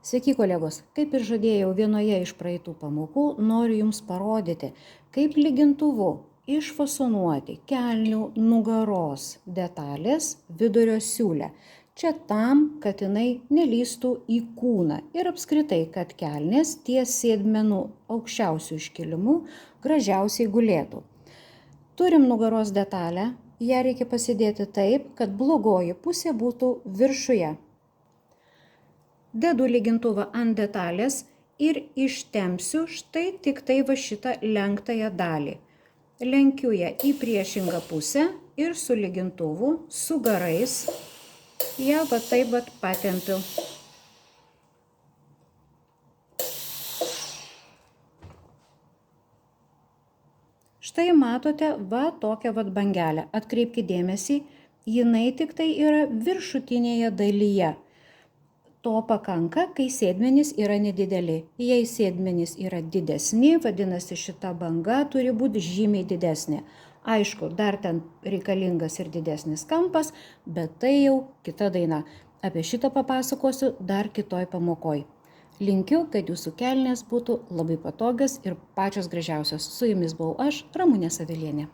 Sveiki kolegos, kaip ir žadėjau vienoje iš praeitų pamokų, noriu Jums parodyti, kaip lygintuvu išfasonuoti kelnių nugaros detalės vidurio siūlę. Čia tam, kad jinai nelįstų į kūną ir apskritai, kad kelnės ties sėdmenų aukščiausių iškilimų gražiausiai gulėtų. Turim nugaros detalę, ją reikia pasidėti taip, kad blogoji pusė būtų viršuje. Dedu lygintuvą ant detalės ir ištempsiu štai tik tai va šitą lenktąją dalį. Lenkiu ją į priešingą pusę ir su lygintuvu, su garais, ją va taip va patempiu. Štai matote va tokią va bangelę. Atkreipkite dėmesį, jinai tik tai yra viršutinėje dalyje. To pakanka, kai sėdmenys yra nedideli. Jei sėdmenys yra didesni, vadinasi šita banga turi būti žymiai didesnė. Aišku, dar ten reikalingas ir didesnis kampas, bet tai jau kita daina. Apie šitą papasakosiu dar kitoj pamokoj. Linkiu, kad jūsų kelnės būtų labai patogios ir pačios gražiausios. Su jumis buvau aš, Ramunė Savelienė.